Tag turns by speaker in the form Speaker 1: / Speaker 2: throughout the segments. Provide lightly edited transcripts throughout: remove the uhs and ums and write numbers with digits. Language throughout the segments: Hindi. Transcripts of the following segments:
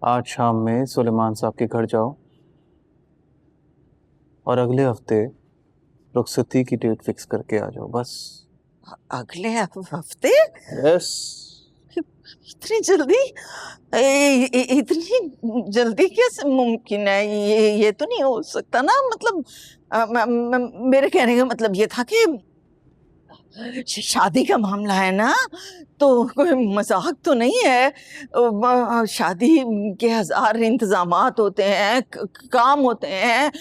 Speaker 1: आज शाम में सुलेमान साहब के घर जाओ और अगले हफ्ते रुखसती की डेट फिक्स करके आ जाओ बस।
Speaker 2: अगले हफ्ते?
Speaker 1: यस।
Speaker 2: इतनी जल्दी? इतनी जल्दी कैसे मुमकिन है? ये तो नहीं हो सकता ना। मतलब मेरे कहने का मतलब ये था कि शादी का मामला है ना, तो कोई मजाक तो नहीं है। शादी के हजार इंतजामात होते हैं, काम होते हैं,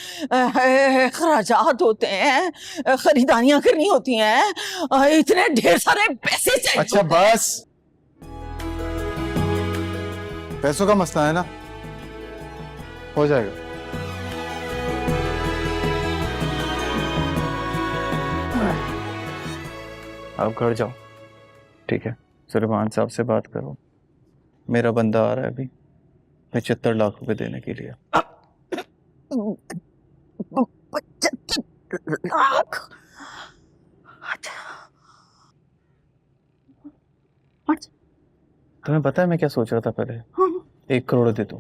Speaker 2: खर्चात होते हैं, खरीदारियां करनी होती हैं, इतने ढेर सारे पैसे चाहिए।
Speaker 1: अच्छा बस, पैसों का मसला है ना, हो जाएगा। आप घर जाओ, ठीक है? सुलेमान साहब से बात करो, मेरा बंदा आ रहा है अभी 75 लाख रुपए देने के लिए।
Speaker 2: 75 लाख?
Speaker 1: तुम्हें पता है मैं क्या सोच रहा था पहले? 1 करोड़ दे दूं।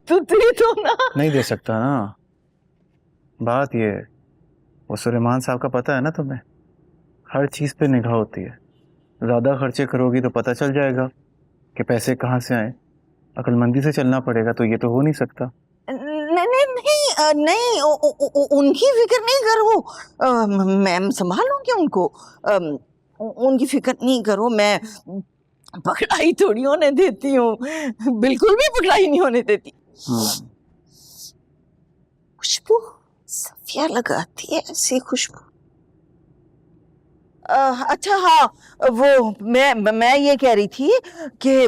Speaker 2: तो दे दो ना।
Speaker 1: नहीं दे सकता ना, बात ये है, वो सुलेमान साहब का पता है ना तुम्हें, हर चीज पे निगाह होती है। ज्यादा खर्चे करोगी तो पता चल जाएगा कि पैसे कहाँ से आए। अक्लमंदी से चलना पड़ेगा, तो ये तो हो नहीं सकता।
Speaker 2: नहीं नहीं नहीं नहीं, उनकी फिक्र नहीं करो, मैं संभालूंगी उनको। उनकी फिक्र नहीं करो, मैं पकड़ाई थोड़ी होने देती हूँ, बिल्कुल भी पकड़ाई नहीं होने देती। खुशबू सफिया लगाती है ऐसी खुशबू। अच्छा हाँ, वो मैं ये कह रही थी कि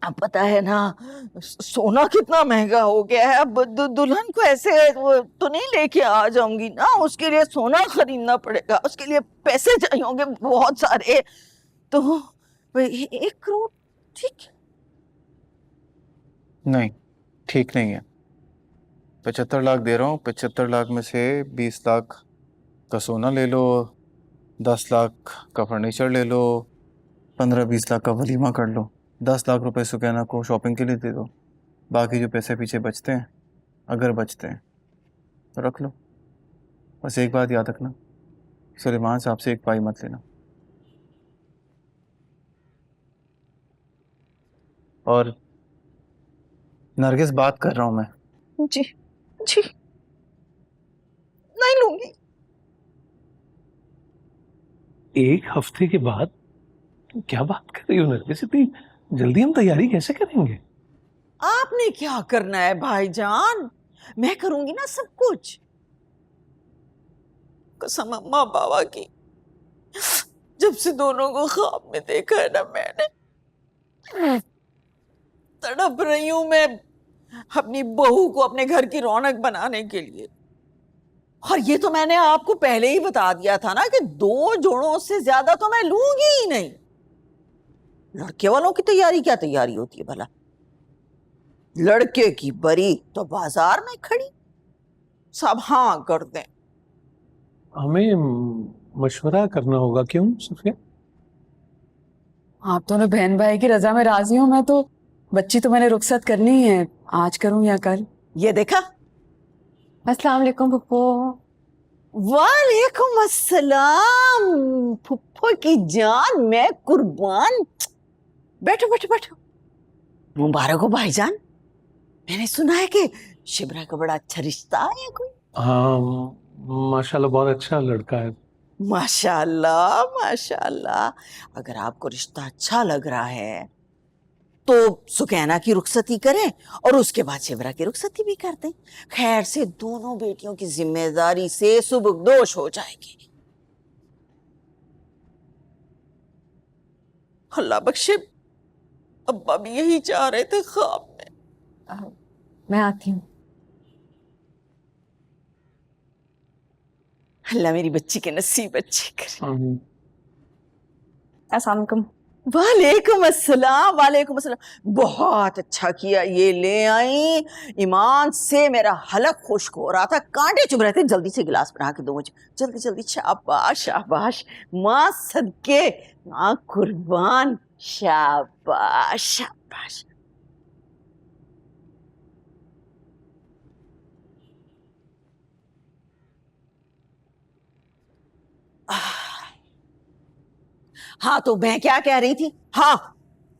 Speaker 2: अब पता है ना सोना कितना महंगा हो गया है। अब दुल्हन को ऐसे वो तो नहीं लेके आ जाऊंगी ना, उसके लिए सोना खरीदना पड़ेगा, उसके लिए पैसे चाहिए होंगे बहुत सारे। तो 1 करोड़ ठीक?
Speaker 1: नहीं, ठीक नहीं है। 75 लाख दे रहा हूँ, 75 लाख में से 20 लाख का सोना ले लो, 10 लाख का फर्नीचर ले लो, 15-20 लाख का वलीमा कर लो, 10 लाख रुपए सुकैना को शॉपिंग के लिए दे दो। बाकी जो पैसे पीछे बचते हैं, अगर बचते हैं तो रख लो। बस एक बात याद रखना, सुलेमान साहब से एक पाई मत लेना। और नरगिस, बात कर रहा हूं मैं।
Speaker 2: जी जी, नहीं लूंगी।
Speaker 3: 1 हफ्ते के बाद? क्या बात कर रही हो नरगिस, इतनी जल्दी हम तैयारी कैसे करेंगे?
Speaker 2: आपने क्या करना है भाईजान, मैं करूंगी ना सब कुछ। कसम अम्मा बाबा की, जब से दोनों को ख्वाब में देखा है ना मैंने, तड़प रही हूं मैं अपनी बहू को अपने घर की रौनक बनाने के लिए। और ये तो मैंने आपको पहले ही बता दिया था ना कि 2 जोड़ों से ज्यादा तो मैं लूंगी ही नहीं। लड़के वालों की तैयारी क्या तैयारी होती है भला? लड़के की बरी तो बाजार में खड़ी, सब हाँ कर दें।
Speaker 3: हमें मशवरा करना होगा, क्यों सफिया?
Speaker 4: आप दोनों बहन भाई की रजा में राजी हो, मैं तो बच्ची तो मैंने रुखसत करनी ही है, आज करूं या कल।
Speaker 2: ये देखा?
Speaker 4: अस्सलाम वालेकुम फुप्पो।
Speaker 2: वालेकुम अस्सलाम फुप्पो की जान, मैं कुर्बान। बैठो बैठो बैठो। मुबारक हो भाईजान, मैंने सुना है कि शिबरा का बड़ा अच्छा रिश्ता है कोई।
Speaker 3: हाँ, माशाल्लाह बहुत अच्छा लड़का है।
Speaker 2: माशाल्लाह माशाल्लाह। अगर आपको रिश्ता अच्छा लग रहा है तो सुकैना की रुखसती करें और उसके बाद शिवरा की रुखसती भी कर दें। खैर से दोनों बेटियों की जिम्मेदारी से सुबुकदोश हो जाएगी। अल्लाह बख्शे, अब्बा भी यही चाह रहे थे ख्वाब में।
Speaker 4: मैं आती हूँ।
Speaker 2: अल्लाह मेरी बच्ची के नसीब अच्छे करे।
Speaker 4: अस्सलाम वालेकुम।
Speaker 2: वालेकुम अस्सलाम वालेकुम अस्सलाम। बहुत अच्छा किया ये ले आई, ईमान से मेरा हलक खुश्क हो रहा था, कांटे चुभ रहे थे। जल्दी से गिलास बना के दो मुझे, जल्दी जल्दी। शाबाश शाबाश, माँ सदके, माँ कुर्बान, शाबाश शाबाश। हाँ तो मैं क्या कह रही थी? हाँ,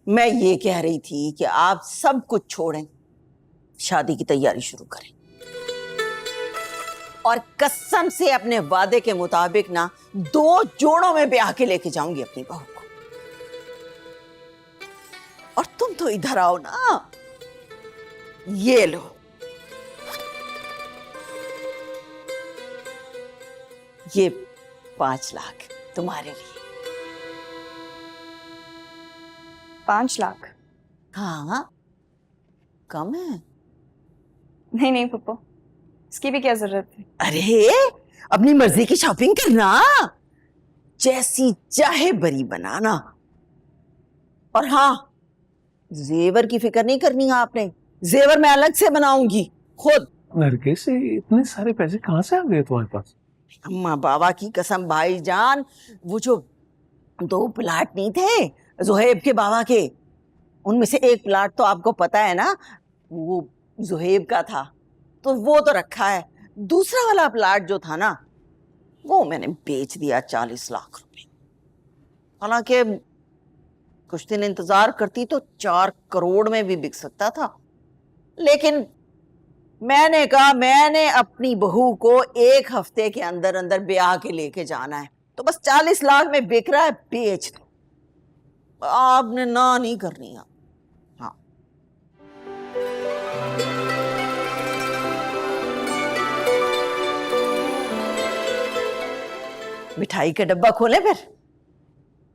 Speaker 2: मैं ये कह रही थी कि आप सब कुछ छोड़ें, शादी की तैयारी शुरू करें और कसम से अपने वादे के मुताबिक ना 2 जोड़ों में ब्याह के लेके जाऊंगी अपनी बहू को। और तुम तो इधर आओ ना, ये लो, ये 5 लाख तुम्हारे लिए।
Speaker 5: 5 लाख?
Speaker 2: हाँ, कम है?
Speaker 5: नहीं नहीं पप्पू, इसकी भी क्या जरूरत है?
Speaker 2: अरे अपनी मर्जी की शॉपिंग करना, जैसी चाहे बरी बनाना। और हाँ, जेवर की फिक्र नहीं करनी है आपने, जेवर मैं अलग से बनाऊंगी खुद।
Speaker 3: नरगिस, इतने सारे पैसे कहाँ से आ गए तुम्हारे पास?
Speaker 2: अम्मा बाबा की कसम भाईजान, वो जो 2 प्लाट नहीं थे जुहैब के बाबा के, उनमें से एक प्लाट तो आपको पता है ना, वो जुहैब का था, तो वो तो रखा है। दूसरा वाला प्लाट जो था ना, वो मैंने बेच दिया 40 लाख रुपए। हालांकि कुछ दिन इंतजार करती तो 4 करोड़ में भी बिक सकता था, लेकिन मैंने कहा मैंने अपनी बहू को 1 हफ्ते के अंदर अंदर ब्याह के लेके जाना है, तो बस 40 लाख में बिक रहा है, बेच दो। आपने ना नहीं करनी है। हाँ, मिठाई का डब्बा खोले फिर।